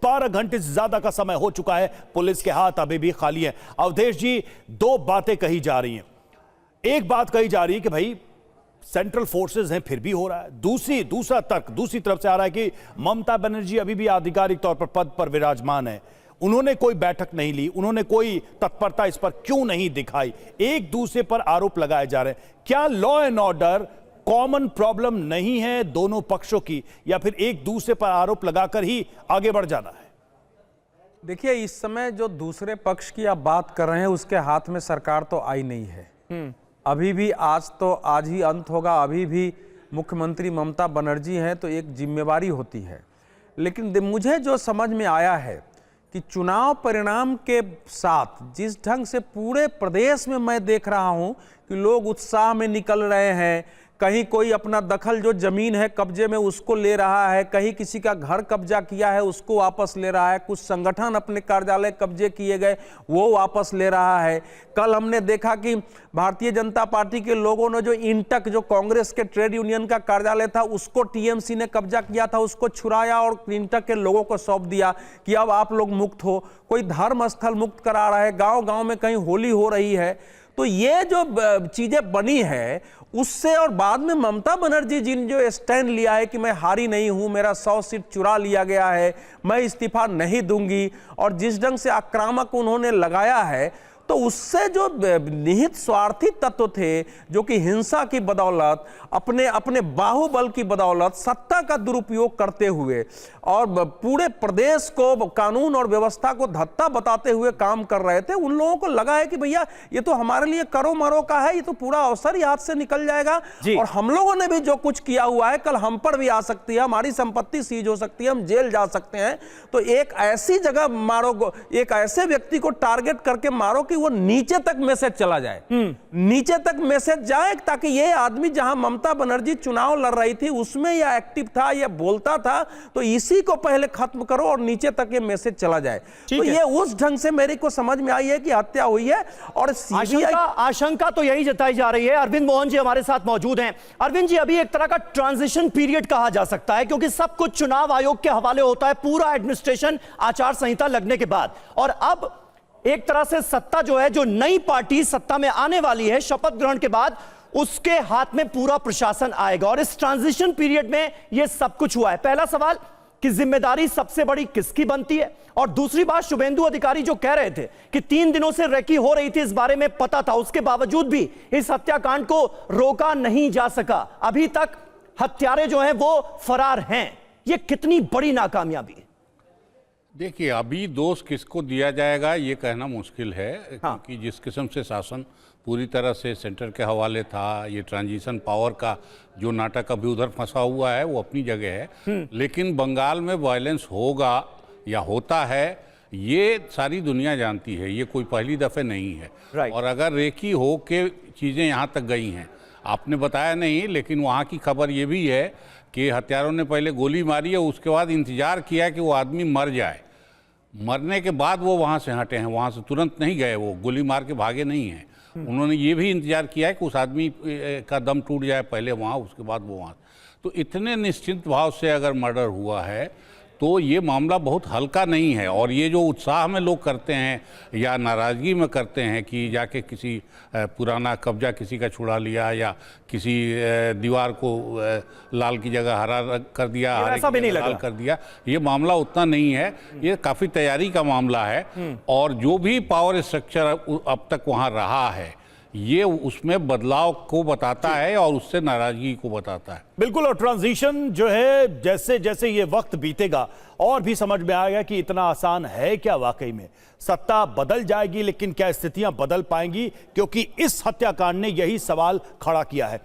12 घंटे से ज्यादा का समय हो चुका है, पुलिस के हाथ अभी भी खाली है। अवधेश जी, दो बातें कही जा रही हैं। एक बात कही जा रही है कि भाई सेंट्रल फोर्सेस हैं फिर भी हो रहा है, दूसरा तर्क दूसरी तरफ से आ रहा है कि ममता बनर्जी अभी भी आधिकारिक तौर पर पद पर विराजमान है, उन्होंने कोई बैठक नहीं ली, उन्होंने कोई तत्परता इस पर क्यों नहीं दिखाई। एक दूसरे पर आरोप लगाए जा रहे हैं। क्या law and order common problem नहीं है दोनों पक्षों की, या फिर एक दूसरे पर आरोप लगाकर ही आगे बढ़ जाना है? देखिए, इस समय जो दूसरे पक्ष की आप बात कर रहे हैं उसके हाथ में सरकार तो आई नहीं है। अभी भी आज ही अंत होगा, अभी भी मुख्यमंत्री ममता बनर्जी हैं तो एक जिम्मेवारी होती है। लेकिन मुझे जो समझ में आया है कि चुनाव परिणाम के साथ जिस ढंग से पूरे प्रदेश में मैं देख रहा हूं कि लोग उत्साह में निकल रहे हैं, कहीं कोई अपना दखल जो जमीन है कब्जे में उसको ले रहा है, कहीं किसी का घर कब्जा किया है उसको वापस ले रहा है, कुछ संगठन अपने कार्यालय कब्जे किए गए वो वापस ले रहा है। कल हमने देखा कि भारतीय जनता पार्टी के लोगों ने जो इंटक, जो कांग्रेस के ट्रेड यूनियन का कार्यालय था, उसको टीएमसी ने कब्जा किया था, उसको छुड़ाया और इंटक के लोगों को सौंप दिया कि अब आप लोग मुक्त हो। कोई धर्म स्थल मुक्त करा रहा है, गांव गांव में कहीं होली हो रही है। तो ये जो चीजें बनी है उससे, और बाद में ममता बनर्जी जी ने जो स्टैंड लिया है कि मैं हारी नहीं हूं, मेरा 100 सीट चुरा लिया गया है, मैं इस्तीफा नहीं दूंगी, और जिस ढंग से आक्रामक उन्होंने लगाया है, तो उससे जो निहित स्वार्थी तत्व थे जो कि हिंसा की बदौलत, अपने बाहुबल की बदौलत सत्ता का दुरुपयोग करते हुए और पूरे प्रदेश को कानून और व्यवस्था को धत्ता बताते हुए काम कर रहे थे, उन लोगों को लगा है कि भैया ये तो हमारे लिए करो मरो का है, ये तो पूरा अवसर ही हाथ से निकल जाएगा और हम लोगों ने भी जो कुछ किया हुआ है कल हम पर भी आ सकती है, हमारी संपत्ति सीज हो सकती है, हम जेल जा सकते हैं। तो एक ऐसी जगह मारो, एक ऐसे व्यक्ति को टारगेट करके मारो कि वो नीचे तक मैसेज चला जाए, नीचे तक मैसेज जाए, ताकि ये आदमी जहां ममता बनर्जी चुनाव लड़ रही थी उसमें या एक्टिव था या बोलता था, तो इसी को पहले खत्म करो और नीचे तक ये मैसेज चला जाए। तो ये उस ढंग से मेरे को समझ में आई है कि हत्या हुई है। और आशंका तो यही जताई जा रही है। अरविंद मोहन जी हमारे साथ मौजूद हैं। अरविंद जी, अभी एक तरह का ट्रांजिशन पीरियड कहा जा सकता है, क्योंकि सब कुछ चुनाव आयोग के हवाले होता है, पूरा एडमिनिस्ट्रेशन आचार संहिता लगने के बाद, और अब एक तरह से सत्ता जो है, जो नई पार्टी सत्ता में आने वाली है शपथ ग्रहण के बाद, उसके हाथ में पूरा प्रशासन आएगा, और इस ट्रांजिशन पीरियड में यह सब कुछ हुआ है। पहला सवाल कि जिम्मेदारी सबसे बड़ी किसकी बनती है, और दूसरी बात, शुभेंदु अधिकारी जो कह रहे थे कि 3 दिनों से रेकी हो रही थी, इस बारे में पता था, उसके बावजूद भी इस हत्याकांड को रोका नहीं जा सका, अभी तक हत्यारे जो हैं वो फरार हैं। यह कितनी बड़ी नाकामयाबी है? देखिए, अभी दोष किसको दिया जाएगा ये कहना मुश्किल है, क्योंकि जिस किस्म से शासन पूरी तरह से सेंटर के हवाले था, ये ट्रांजिशन पावर का जो नाटक अभी उधर फंसा हुआ है वो अपनी जगह है, लेकिन बंगाल में वायलेंस होगा या होता है ये सारी दुनिया जानती है, ये कोई पहली दफ़े नहीं है। और अगर रेकी हो के चीज़ें यहाँ तक गई हैं, आपने बताया नहीं, लेकिन वहाँ की खबर ये भी है कि हत्यारों ने पहले गोली मारी है, उसके बाद इंतजार किया कि वो आदमी मर जाए, मरने के बाद वो वहाँ से हटे हैं, वहाँ से तुरंत नहीं गए, वो गोली मार के भागे नहीं हैं। उन्होंने ये भी इंतजार किया है कि उस आदमी का दम टूट जाए पहले वहाँ, उसके बाद वो वहाँ। तो इतने निश्चिंत भाव से अगर मर्डर हुआ है तो ये मामला बहुत हल्का नहीं है। और ये जो उत्साह में लोग करते हैं या नाराज़गी में करते हैं कि जाके किसी पुराना कब्जा किसी का छुड़ा लिया या किसी दीवार को लाल की जगह हरा कर दिया, हरे की जगह लाल कर दिया, ये मामला उतना नहीं है, ये काफ़ी तैयारी का मामला है। और जो भी पावर स्ट्रक्चर अब तक वहाँ रहा है ये उसमें बदलाव को बताता है और उससे नाराजगी को बताता है। बिल्कुल, और ट्रांजिशन जो है जैसे जैसे ये वक्त बीतेगा और भी समझ में आएगा कि इतना आसान है क्या वाकई में। सत्ता बदल जाएगी, लेकिन क्या स्थितियां बदल पाएंगी, क्योंकि इस हत्याकांड ने यही सवाल खड़ा किया है।